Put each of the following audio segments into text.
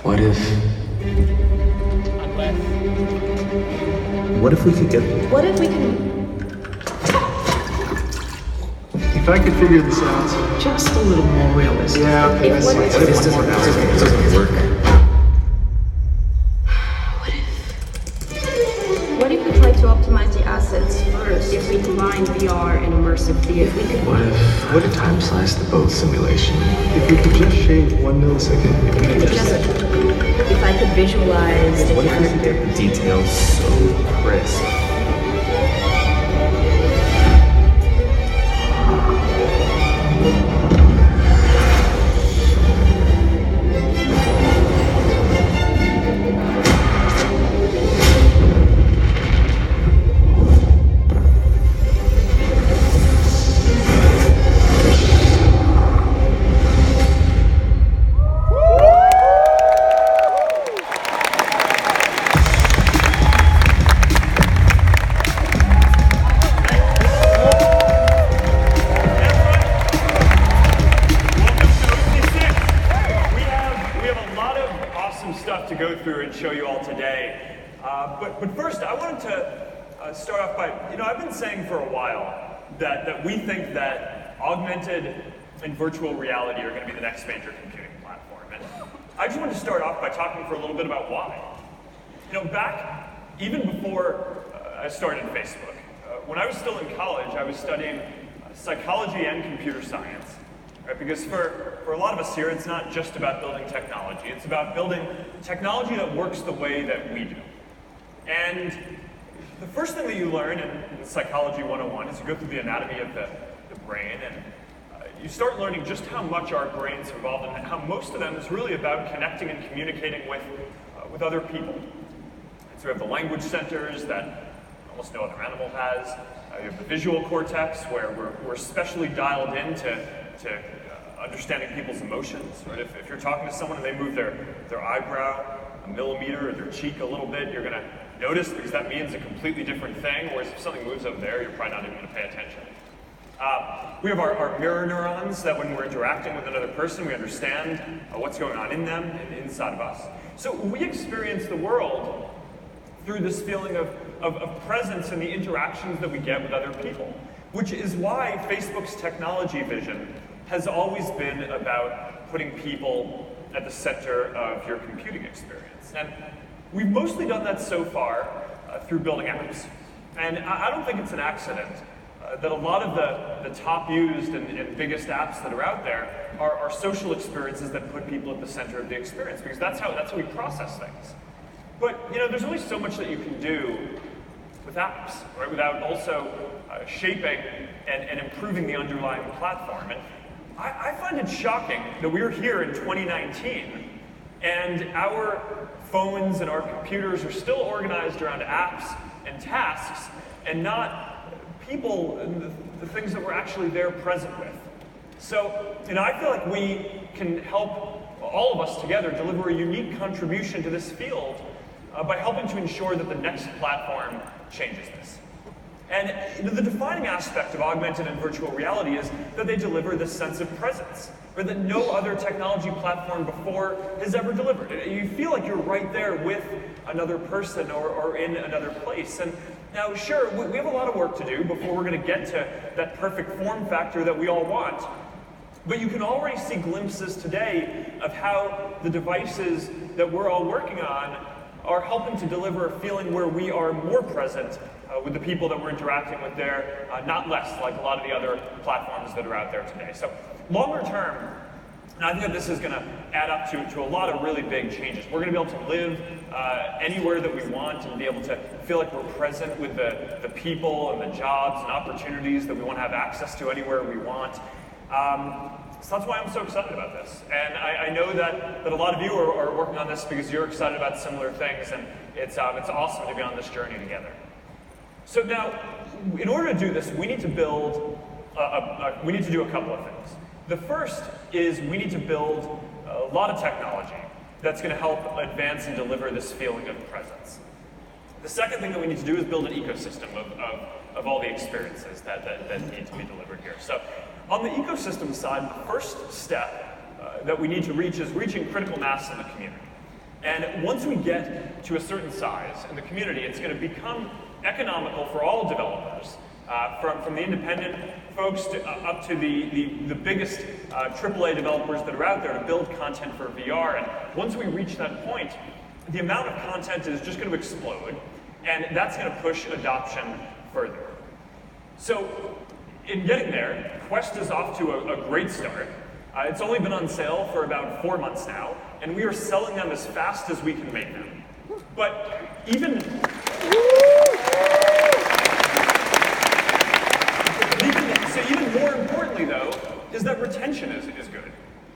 What if... What if we could get... What if we can... If I could figure this out. just a little more realistic. Yeah, okay, If what if- This doesn't work. What if we try to optimize the assets first? If we combine VR and immersive theater, we could... What if time slice the both simulation? If we could just shave 1 millisecond, it would make Just, if I could visualize the What if we could character. get the details so crisp? Show you all today. But first, I wanted to start off by, I've been saying for a while that we think that augmented and virtual reality are going to be the next major computing platform. And I just wanted to start off by talking for a little bit about why. Back even before I started Facebook, when I was still in college, I was studying psychology and computer science. Right? Because for a lot of us here, it's not just about building technology. It's about building technology that works the way that we do. And the first thing that you learn in Psychology 101 is you go through the anatomy of the brain, and you start learning just how much our brains are involved and how most of them is really about connecting and communicating with other people. And so we have the language centers that almost no other animal has. You have the visual cortex, where we're especially dialed in to understanding people's emotions. Right? If you're talking to someone and they move their eyebrow a millimeter or their cheek a little bit, you're going to notice because that means a completely different thing, whereas if something moves over there, you're probably not even going to pay attention. We have our mirror neurons that when we're interacting with another person, we understand what's going on in them and inside of us. So we experience the world through this feeling of presence and the interactions that we get with other people, which is why Facebook's technology vision has always been about putting people at the center of your computing experience. And we've mostly done that so far through building apps. And I don't think it's an accident that a lot of the top used and biggest apps that are out there are social experiences that put people at the center of the experience, because that's how we process things. But there's only so much that you can do with apps, right? Without also shaping and improving the underlying platform. And I find it shocking that we're here in 2019 and our phones and our computers are still organized around apps and tasks and not people and the things that we're actually there present with. So, I feel like we can help all of us together deliver a unique contribution to this field by helping to ensure that the next platform changes this. And the defining aspect of augmented and virtual reality is that they deliver this sense of presence, or that no other technology platform before has ever delivered. You feel like you're right there with another person or in another place. And now, sure, we have a lot of work to do before we're going to get to that perfect form factor that we all want. But you can already see glimpses today of how the devices that we're all working on are helping to deliver a feeling where we are more present with the people that we're interacting with there, not less like a lot of the other platforms that are out there today. So longer term, and I think that this is going to add up to a lot of really big changes. We're going to be able to live anywhere that we want and be able to feel like we're present with the people and the jobs and opportunities that we want to have access to anywhere we want. So that's why I'm so excited about this. And I know that a lot of you are working on this because you're excited about similar things, and it's awesome to be on this journey together. So now, in order to do this, we need to build, we need to do a couple of things. The first is we need to build a lot of technology that's going to help advance and deliver this feeling of presence. The second thing that we need to do is build an ecosystem of all the experiences that need to be delivered here. So on the ecosystem side, the first step that we need to reach is reaching critical mass in the community. And once we get to a certain size in the community, it's going to become economical for all developers, from the independent folks up to the biggest AAA developers that are out there to build content for VR. And once we reach that point, the amount of content is just going to explode, and that's going to push adoption further. So in getting there, Quest is off to a great start. It's only been on sale for about 4 months now, and we are selling them as fast as we can make them. But even more importantly, though, is that retention is good.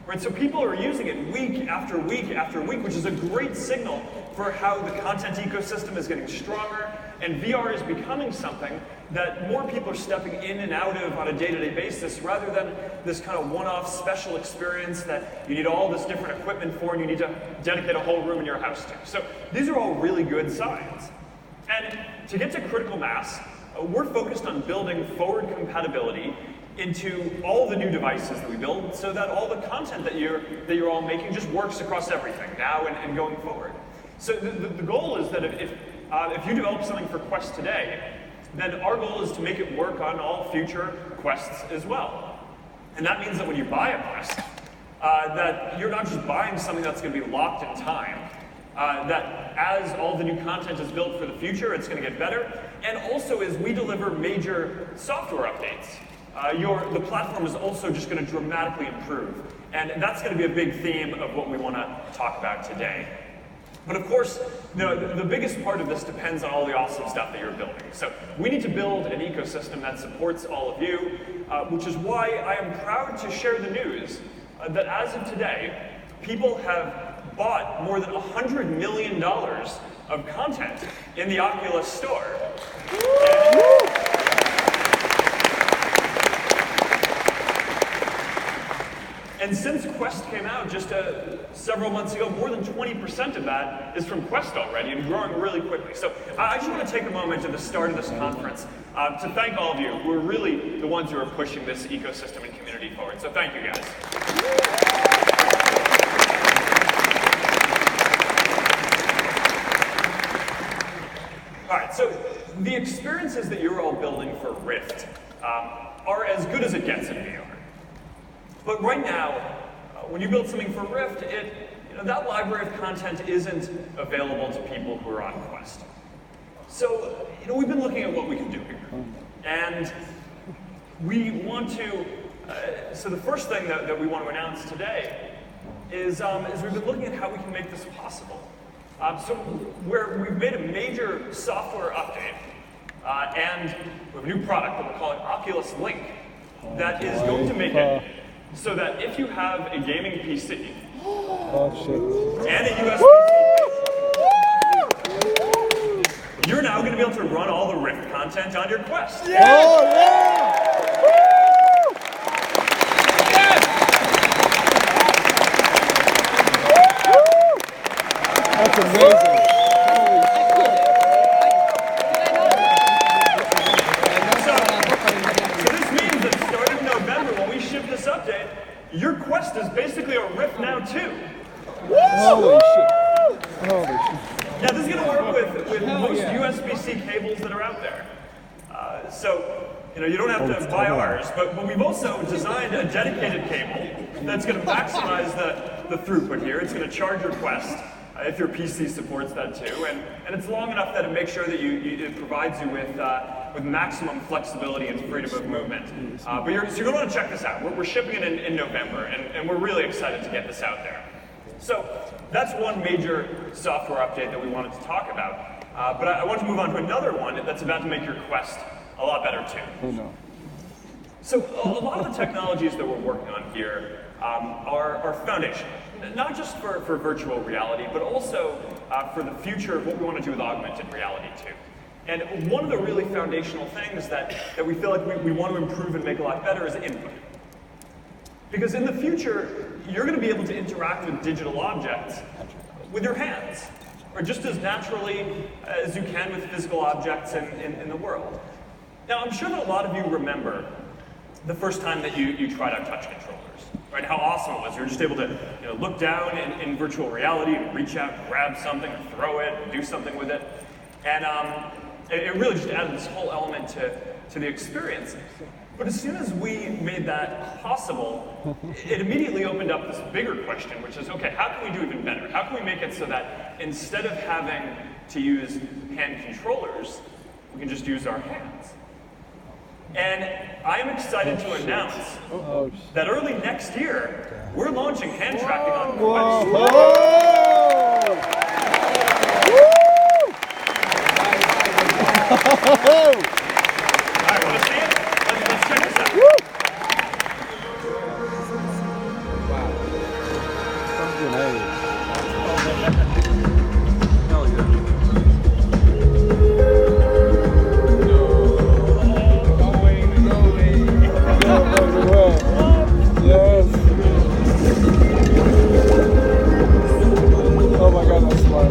Right? So people are using it week after week after week, which is a great signal for how the content ecosystem is getting stronger, and VR is becoming something that more people are stepping in and out of on a day-to-day basis, rather than this kind of one-off special experience that you need all this different equipment for and you need to dedicate a whole room in your house to. So these are all really good signs. And to get to critical mass, we're focused on building forward compatibility into all the new devices that we build, so that all the content that you're all making just works across everything now and going forward. So the goal is that if you develop something for Quest today, then our goal is to make it work on all future Quests as well. And that means that when you buy a Quest, that you're not just buying something that's going to be locked in time, that as all the new content is built for the future, it's going to get better. And also as we deliver major software updates, the platform is also just going to dramatically improve. And that's going to be a big theme of what we want to talk about today. But of course, the biggest part of this depends on all the awesome stuff that you're building. So we need to build an ecosystem that supports all of you, which is why I am proud to share the news that as of today, people have bought more than $100 million of content in the Oculus store. And since Quest came out just several months ago, more than 20% of that is from Quest already and growing really quickly. So I just want to take a moment at the start of this conference to thank all of you who are really the ones who are pushing this ecosystem and community forward. So thank you, guys. All right, so the experiences that you're all building for Rift are as good as it gets in VR. But right now, when you build something for Rift, that library of content isn't available to people who are on Quest. So we've been looking at what we can do here. And we want to, so the first thing that we want to announce today is we've been looking at how we can make this possible. So we've made a major software update, and we have a new product that we're calling Oculus Link that is going to make it so that if you have a gaming PC and a USB cable, you're now going to be able to run all the Rift content on your Quest. Yeah! Oh, yeah! That's amazing. So this means that starting in November, when we ship this update, your Quest is basically a Rift now too. Holy shit. Holy shit. Yeah, this is going to work with most USB-C cables that are out there. So you don't have to buy ours, but we've also designed a dedicated cable that's going to maximize the throughput here. It's going to charge your Quest. If your PC supports that too, and it's long enough that it makes sure that it provides you with maximum flexibility and freedom of movement. But you're going to want to check this out. We're shipping it in November, and we're really excited to get this out there. So that's one major software update that we wanted to talk about. But I want to move on to another one that's about to make your Quest a lot better too. Oh, no. So a lot of the technologies that we're working on here are foundational, not just for virtual reality, but also for the future of what we want to do with augmented reality too. And one of the really foundational things that we feel like we want to improve and make a lot better is input. Because in the future, you're going to be able to interact with digital objects with your hands, or just as naturally as you can with physical objects in the world. Now, I'm sure that a lot of you remember the first time that you tried out touch controllers. right? How awesome it was. You're just able to look down in virtual reality and reach out, grab something, or throw it, and do something with it. And it really just added this whole element to the experience. But as soon as we made that possible, it immediately opened up this bigger question, which is, okay, how can we do even better? How can we make it so that instead of having to use hand controllers, we can just use our hands? And I am excited to announce that early next year, we're launching hand tracking on Quest. All right, want to see it? Let's check this out. Oh my god, that's smart.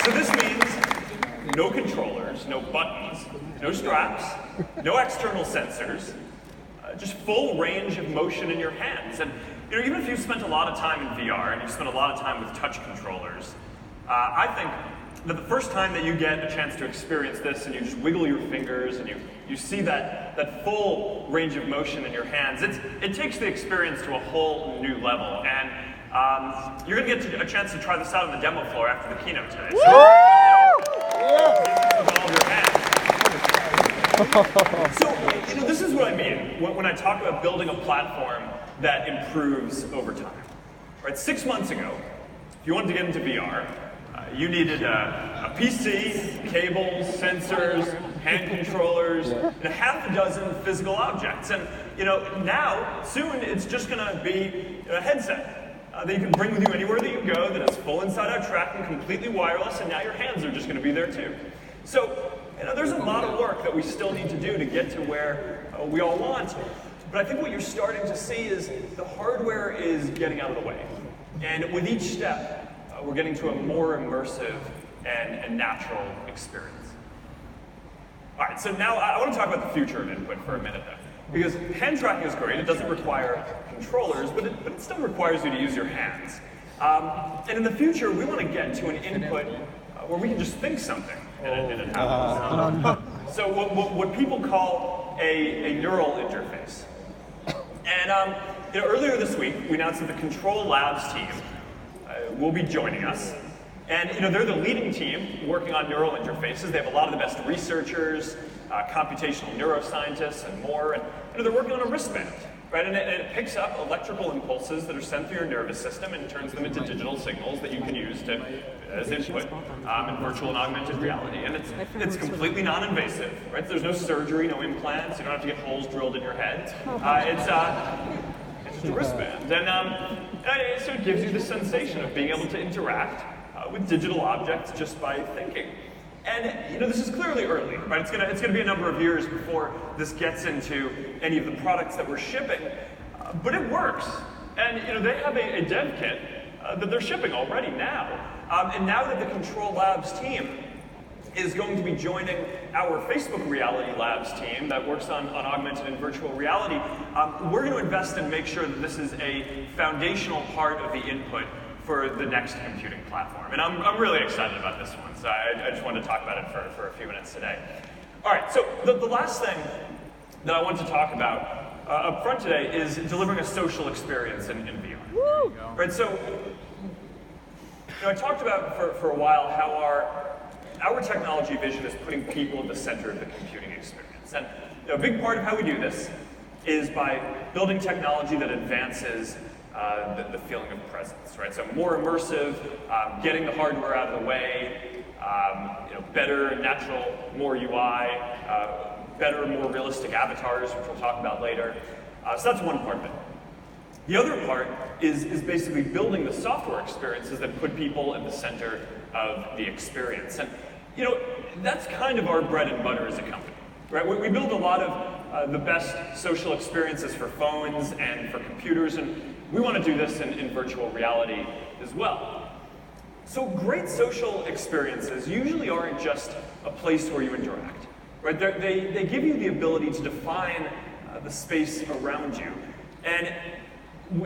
So this means no controllers, no buttons, no straps, no external sensors, just full range of motion in your hands. And even if you've spent a lot of time in VR and you've spent a lot of time with touch controllers, I think that the first time that you get a chance to experience this and you just wiggle your fingers and you see that full range of motion in your hands, it takes the experience to a whole new level. And you're going to get a chance to try this out on the demo floor after the keynote today. So, with all of your hands. So, this is what I mean when I talk about building a platform that improves over time. Right, 6 months ago, if you wanted to get into VR, you needed a PC, cables, sensors, hand controllers, and a half a dozen physical objects. And now, soon, it's just going to be a headset that you can bring with you anywhere that you go, that is full inside-out tracking, completely wireless, and now your hands are just going to be there too. So, there's a lot of work that we still need to do to get to where we all want. But I think what you're starting to see is the hardware is getting out of the way. And with each step, we're getting to a more immersive and natural experience. All right, so now I want to talk about the future of input for a minute, though. Because hand tracking is great. It doesn't require controllers, but it still requires you to use your hands. And in the future, we want to get to an input where we can just think something and it happens. So what people call a neural interface. And earlier this week, we announced that the Control Labs team will be joining us. And they're the leading team working on neural interfaces. They have a lot of the best researchers, computational neuroscientists, and more. And they're working on a wristband, right? And it picks up electrical impulses that are sent through your nervous system and turns them into digital signals that you can use as input in virtual and augmented reality. And it's completely non-invasive, right? There's no surgery, no implants. You don't have to get holes drilled in your head. It's just a wristband. And so it gives you the sensation of being able to interact with digital objects just by thinking. And this is clearly early, right? It's gonna be a number of years before this gets into any of the products that we're shipping, but it works. And they have a dev kit that they're shipping already now. And now that the Control Labs team is going to be joining our Facebook Reality Labs team that works on augmented and virtual reality, we're going to invest and make sure that this is a foundational part of the input for the next computing platform. And I'm really excited about this one, so I just wanted to talk about it for a few minutes today. All right, so the last thing that I want to talk about up front today is delivering a social experience in VR. Woo! Right, so I talked about for a while how our technology vision is putting people at the center of the computing experience. And a big part of how we do this is by building technology that advances the feeling of presence, right? So more immersive, getting the hardware out of the way, better, natural, more UI, better, more realistic avatars, which we'll talk about later. So that's one part of it. The other part is basically building the software experiences that put people at the center of the experience. And that's kind of our bread and butter as a company, right? We build a lot of the best social experiences for phones and for computers, and we want to do this in virtual reality as well. So great social experiences usually aren't just a place where you interact, right? They give you the ability to define the space around you. And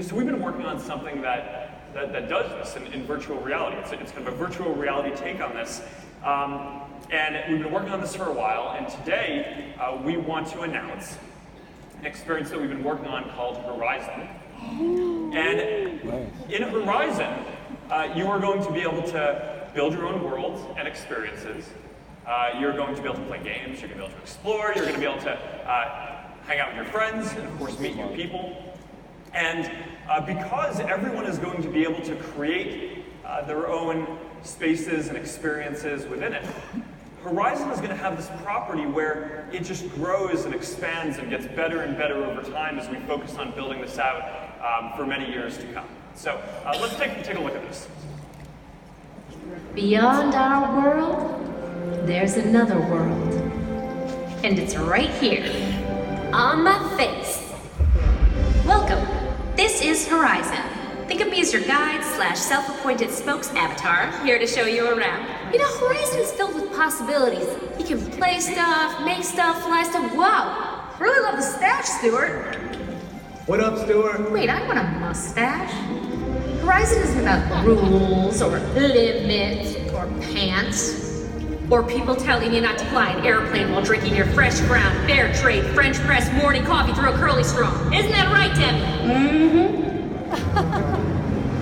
so we've been working on something that does this in virtual reality. It's kind of a virtual reality take on this. And we've been working on this for a while, and today we want to announce an experience that we've been working on called Horizon. And in Horizon, you are going to be able to build your own worlds and experiences. You're going to be able to play games, you're going to be able to explore, you're going to be able to hang out with your friends, and of course meet new people. And because everyone is going to be able to create their own spaces and experiences within it, Horizon is going to have this property where it just grows and expands and gets better and better over time as we focus on building this out for many years to come. So let's take a look at this. Beyond our world, there's another world. And it's right here, on my face. Welcome. This is Horizon. Think of me as your guide / self-appointed spokes avatar, here to show you around. Horizon's filled with possibilities. You can play stuff, make stuff, fly stuff. Wow! Really love the stash, Stuart. What up, Stuart? Wait, I want a mustache. Horizon isn't about rules or limits or pants or people telling you not to fly an airplane while drinking your fresh ground, fair trade, French press morning coffee through a curly straw. Isn't that right, Debbie?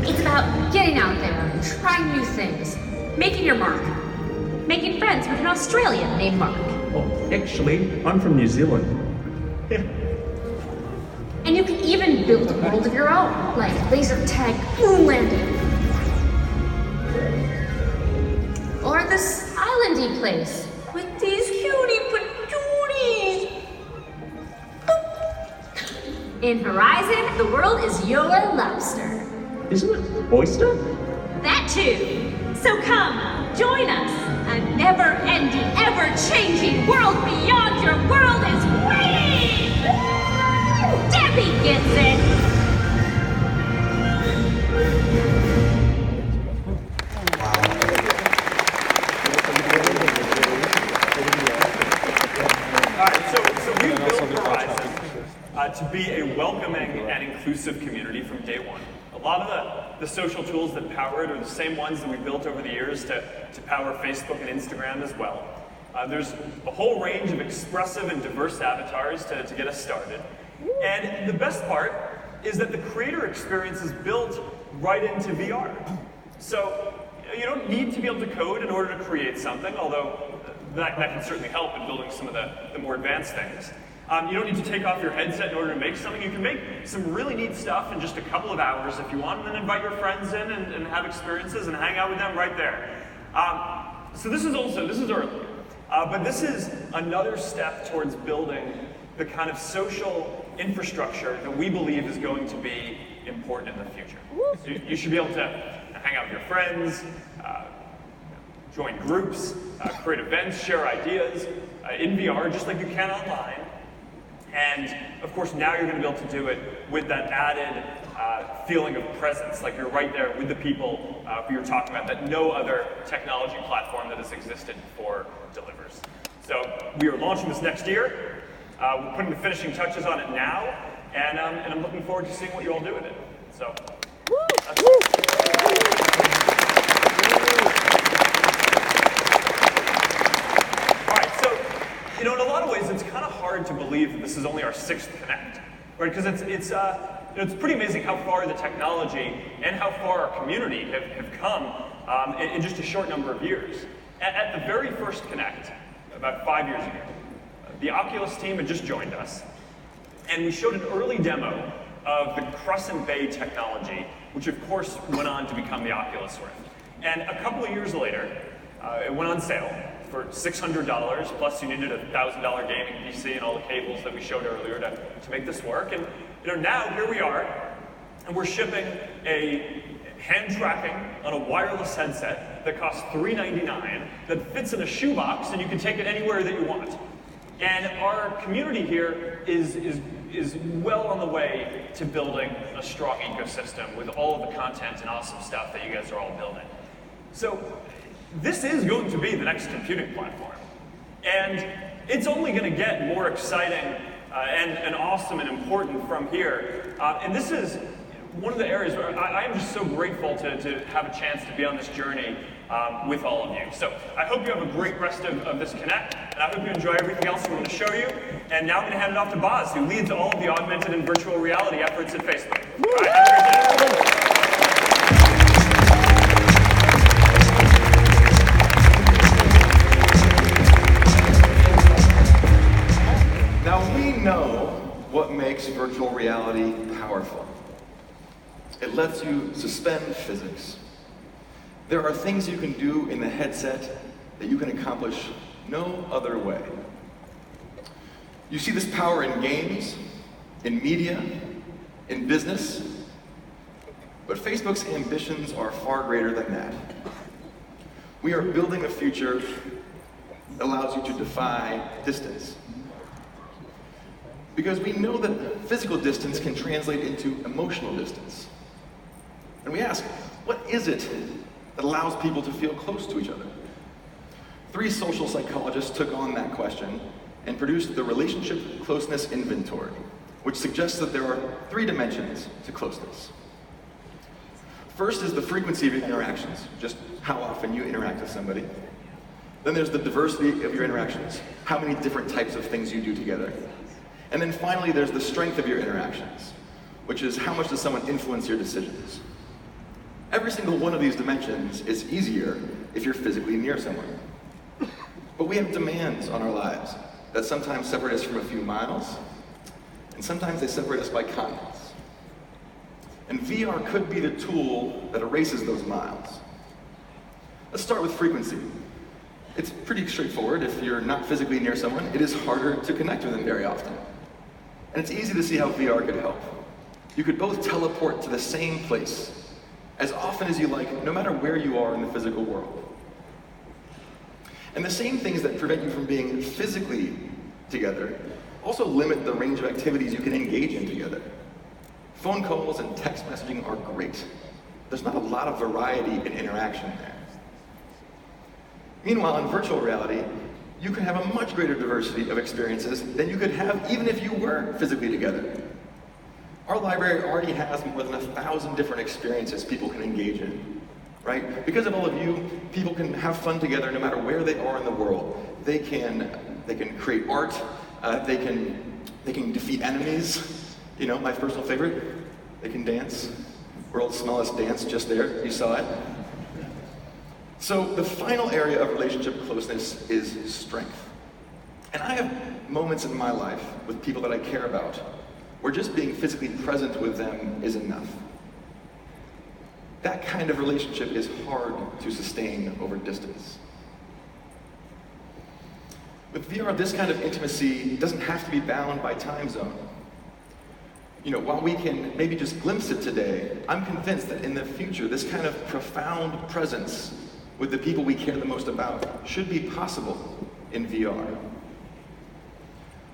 It's about getting out there, trying new things, making your mark, making friends with an Australian named Mark. Well, actually, I'm from New Zealand. Yeah. And you can even build a world of your own, like laser tag moon landing. Or this islandy place with these cutie patooties. In Horizon, the world is your lobster. Isn't it oyster? That too. So come, join us. A never-ending, ever-changing world beyond your world is waiting! Debbie gets it! All right, so we built Horizon to be a welcoming and inclusive community from day one. A lot of the social tools that power it are the same ones that we built over the years to power Facebook and Instagram as well. There's a whole range of expressive and diverse avatars to get us started. And the best part is that the creator experience is built right into VR. So you don't need to be able to code in order to create something, although that can certainly help in building some of the more advanced things. You don't need to take off your headset in order to make something. You can make some really neat stuff in just a couple of hours if you want, and then invite your friends in and have experiences and hang out with them right there. So this is early, but this is another step towards building the kind of social infrastructure that we believe is going to be important in the future. So you should be able to hang out with your friends, join groups, create events, share ideas in VR just like you can online. And of course, now you're going to be able to do it with that added feeling of presence, like you're right there with the people who you're talking about, that no other technology platform that has existed before delivers. So we are launching this next year. We're putting the finishing touches on it now, and I'm looking forward to seeing what you all do with it. So. In a lot of ways, it's kind of hard to believe that this is only our 6th Connect, right? Because it's pretty amazing how far the technology and how far our community have come in just a short number of years. At the very first Connect, about 5 years ago, the Oculus team had just joined us, and we showed an early demo of the Crescent Bay technology, which of course went on to become the Oculus Rift. And a couple of years later, it went on sale for $600, plus you needed a $1,000 gaming PC and all the cables that we showed earlier to make this work. And now here we are, and we're shipping a hand tracking on a wireless headset that costs $399, that fits in a shoebox, and you can take it anywhere that you want. And our community here is well on the way to building a strong ecosystem with all of the content and awesome stuff that you guys are all building. So this is going to be the next computing platform. And it's only going to get more exciting and awesome and important from here. And this is one of the areas where I am just so grateful to have a chance to be on this journey with all of you. So I hope you have a great rest of this Connect, and I hope you enjoy everything else I'm going to show you. And now I'm going to hand it off to Boz, who leads all of the augmented and virtual reality efforts at Facebook. All right, have a great day. Now we know what makes virtual reality powerful. It lets you suspend physics. There are things you can do in the headset that you can accomplish no other way. You see this power in games, in media, in business, but Facebook's ambitions are far greater than that. We are building a future that allows you to defy distance. Because we know that physical distance can translate into emotional distance. And we ask, what is it that allows people to feel close to each other? 3 social psychologists took on that question and produced the Relationship Closeness Inventory, which suggests that there are 3 dimensions to closeness. First is the frequency of your interactions, just how often you interact with somebody. Then there's the diversity of your interactions, how many different types of things you do together. And then finally, there's the strength of your interactions, which is how much does someone influence your decisions. Every single one of these dimensions is easier if you're physically near someone. But we have demands on our lives that sometimes separate us from a few miles, and sometimes they separate us by continents. And VR could be the tool that erases those miles. Let's start with frequency. It's pretty straightforward. If you're not physically near someone, it is harder to connect with them very often. And it's easy to see how VR could help. You could both teleport to the same place as often as you like, no matter where you are in the physical world. And the same things that prevent you from being physically together also limit the range of activities you can engage in together. Phone calls and text messaging are great. There's not a lot of variety in interaction there. Meanwhile, in virtual reality, you can have a much greater diversity of experiences than you could have even if you were physically together. Our library already has more than 1,000 different experiences people can engage in, right? Because of all of you, people can have fun together no matter where they are in the world. They can create art, they can defeat enemies. You know, my personal favorite, they can dance. World's smallest dance, just there, you saw it. So the final area of relationship closeness is strength. And I have moments in my life with people that I care about where just being physically present with them is enough. That kind of relationship is hard to sustain over distance. With VR, this kind of intimacy doesn't have to be bound by time zone. You know, while we can maybe just glimpse it today, I'm convinced that in the future, this kind of profound presence with the people we care the most about should be possible in VR.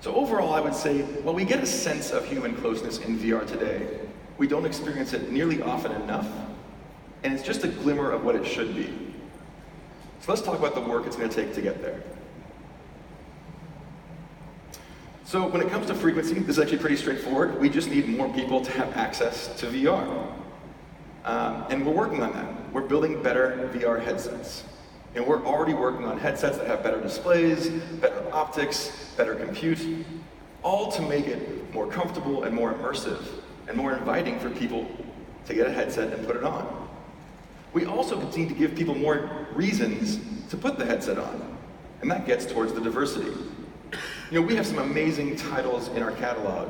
So overall, I would say, while we get a sense of human closeness in VR today, we don't experience it nearly often enough, and it's just a glimmer of what it should be. So let's talk about the work it's going to take to get there. So when it comes to frequency, this is actually pretty straightforward. We just need more people to have access to VR. And we're working on that. We're building better VR headsets. And we're already working on headsets that have better displays, better optics, better compute, all to make it more comfortable and more immersive and more inviting for people to get a headset and put it on. We also continue to give people more reasons to put the headset on, and that gets towards the diversity. You know, we have some amazing titles in our catalog,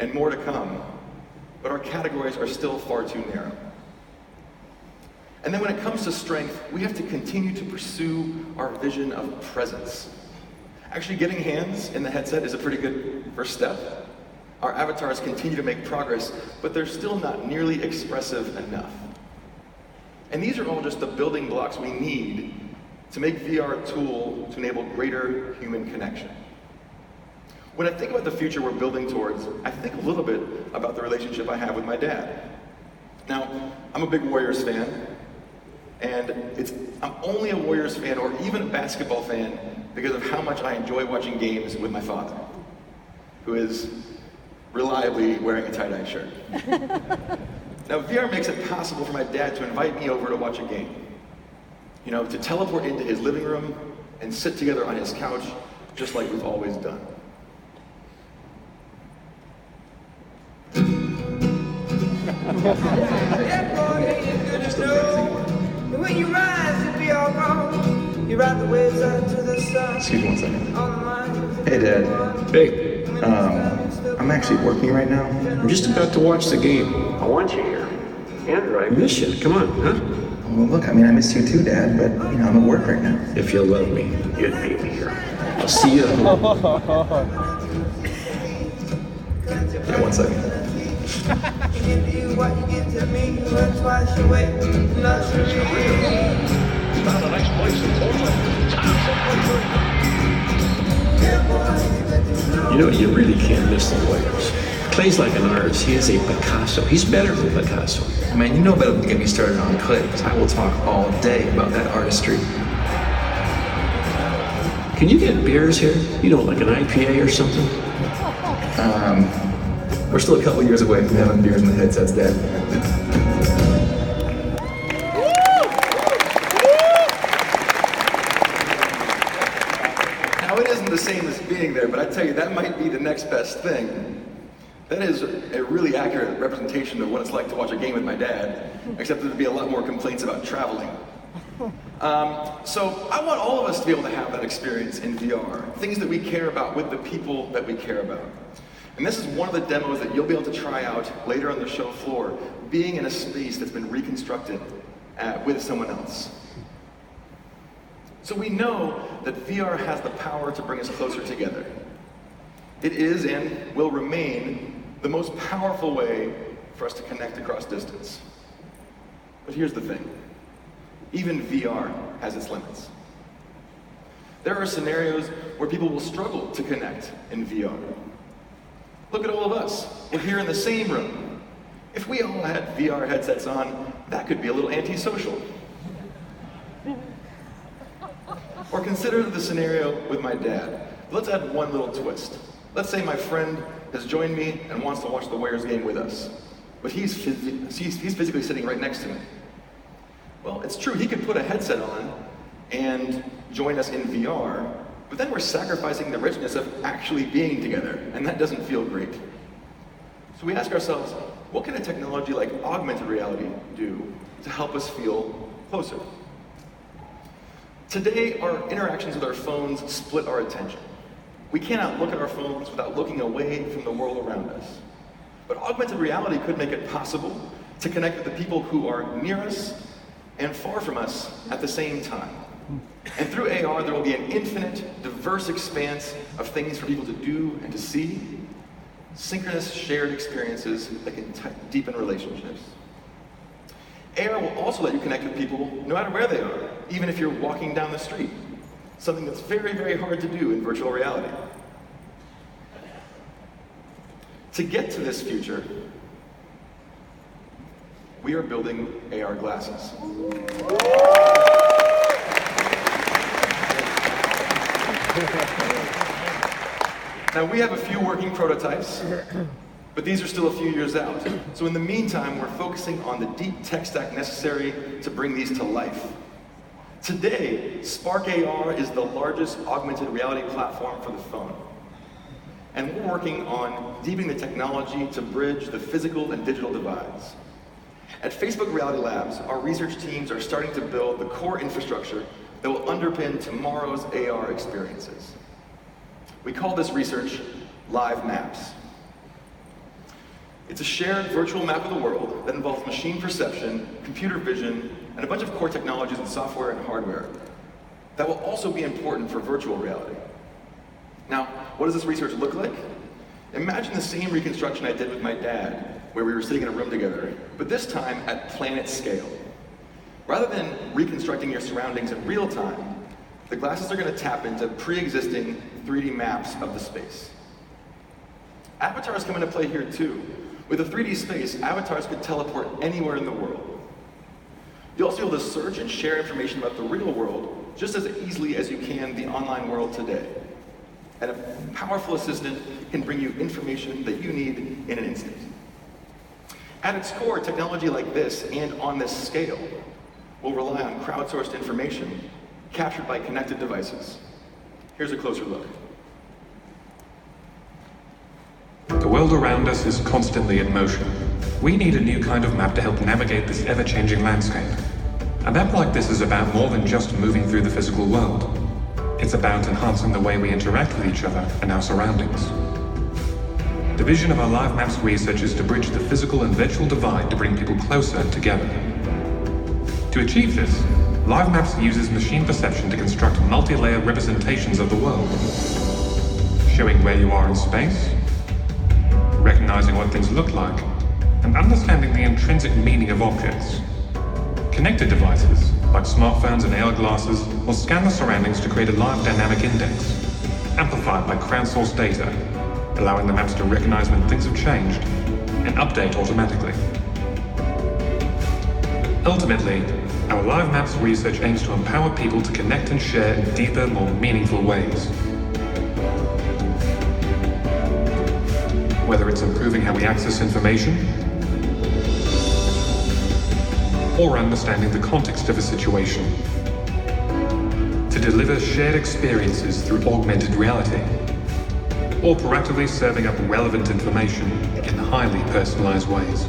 and more to come, but our categories are still far too narrow. And then when it comes to strength, we have to continue to pursue our vision of presence. Actually, getting hands in the headset is a pretty good first step. Our avatars continue to make progress, but they're still not nearly expressive enough. And these are all just the building blocks we need to make VR a tool to enable greater human connection. When I think about the future we're building towards, I think a little bit about the relationship I have with my dad. Now, I'm a big Warriors fan, and I'm only a Warriors fan or even a basketball fan because of how much I enjoy watching games with my father, who is reliably wearing a tie-dye shirt. Now, VR makes it possible for my dad to invite me over to watch a game. You know, to teleport into his living room and sit together on his couch, just like we've always done. When you rise, it be all gone. You ride the waves out to the sun. Excuse me 1 second. Hey, Dad. Hey, I'm actually working right now. I'm just about to watch the game. I want you here. Andrew, I miss you. Come on, huh? Well, look, I mean, I miss you too, Dad, but, you know, I'm at work right now. If you love me, you'd meet me here. I'll see you at home. Yeah, 1 second. Give you what you give to me, but twice your weight in luxury. Found a nice place in Tulsa. You know, you really can't miss the Warriors. Clay's like an artist. He is a Picasso. He's better than Picasso. Man, you know better than to get me started on Clay, because I will talk all day about that artistry. Can you get beers here? You know, like an IPA or something? We're still a couple years away from having beers in the headsets, Dad. Now, it isn't the same as being there, but I tell you, that might be the next best thing. That is a really accurate representation of what it's like to watch a game with my dad, except there'd be a lot more complaints about traveling. So I want all of us to be able to have that experience in VR, things that we care about with the people that we care about. And this is one of the demos that you'll be able to try out later on the show floor, being in a space that's been reconstructed with someone else. So we know that VR has the power to bring us closer together. It is and will remain the most powerful way for us to connect across distance. But here's the thing. Even VR has its limits. There are scenarios where people will struggle to connect in VR. Look at all of us. We're here in the same room. If we all had VR headsets on, that could be a little antisocial. Or consider the scenario with my dad. Let's add one little twist. Let's say my friend has joined me and wants to watch the Warriors game with us, but he's physically sitting right next to me. Well, it's true, he could put a headset on and join us in VR, but then we're sacrificing the richness of actually being together, and that doesn't feel great. So we ask ourselves, what can a technology like augmented reality do to help us feel closer? Today, our interactions with our phones split our attention. We cannot look at our phones without looking away from the world around us. But augmented reality could make it possible to connect with the people who are near us and far from us at the same time. And through AR, there will be an infinite, diverse expanse of things for people to do and to see, synchronous shared experiences that can deepen relationships. AR will also let you connect with people no matter where they are, even if you're walking down the street, something that's very, very hard to do in virtual reality. To get to this future, we are building AR glasses. Now, we have a few working prototypes, but these are still a few years out. So in the meantime, we're focusing on the deep tech stack necessary to bring these to life. Today, Spark AR is the largest augmented reality platform for the phone. And we're working on deepening the technology to bridge the physical and digital divides. At Facebook Reality Labs, our research teams are starting to build the core infrastructure that will underpin tomorrow's AR experiences. We call this research Live Maps. It's a shared virtual map of the world that involves machine perception, computer vision, and a bunch of core technologies in software and hardware that will also be important for virtual reality. Now, what does this research look like? Imagine the same reconstruction I did with my dad, where we were sitting in a room together, but this time at planet scale. Rather than reconstructing your surroundings in real time, the glasses are going to tap into pre-existing 3D maps of the space. Avatars come into play here too. With a 3D space, avatars could teleport anywhere in the world. You'll also be able to search and share information about the real world just as easily as you can the online world today. And a powerful assistant can bring you information that you need in an instant. At its core, technology like this and on this scale will rely on crowdsourced information captured by connected devices. Here's a closer look. The world around us is constantly in motion. We need a new kind of map to help navigate this ever-changing landscape. A map like this is about more than just moving through the physical world. It's about enhancing the way we interact with each other and our surroundings. The vision of our Live Maps research is to bridge the physical and virtual divide to bring people closer together. To achieve this, Live Maps uses machine perception to construct multi-layer representations of the world, showing where you are in space, recognizing what things look like, and understanding the intrinsic meaning of objects. Connected devices, like smartphones and AR glasses, will scan the surroundings to create a live dynamic index, amplified by crowdsourced data, allowing the maps to recognize when things have changed and update automatically. Ultimately, our Live Maps research aims to empower people to connect and share in deeper, more meaningful ways. Whether it's improving how we access information, or understanding the context of a situation, to deliver shared experiences through augmented reality, or proactively serving up relevant information in highly personalized ways.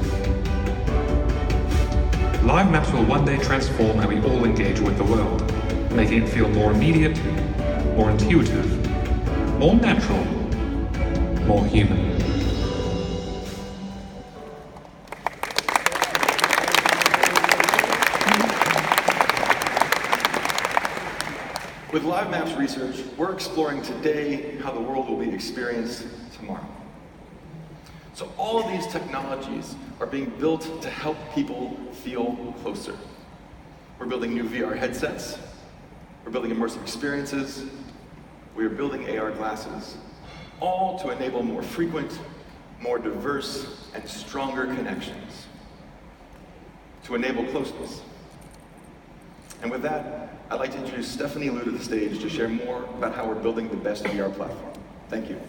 Live Maps will one day transform how we all engage with the world, making it feel more immediate, more intuitive, more natural, more human. With Live Maps research, we're exploring today how the world will be experienced tomorrow. So all of these technologies are being built to help people feel closer. We're building new VR headsets, we're building immersive experiences, we're building AR glasses, all to enable more frequent, more diverse, and stronger connections, to enable closeness. And with that, I'd like to introduce Stephanie Liu to the stage to share more about how we're building the best VR platform. Thank you.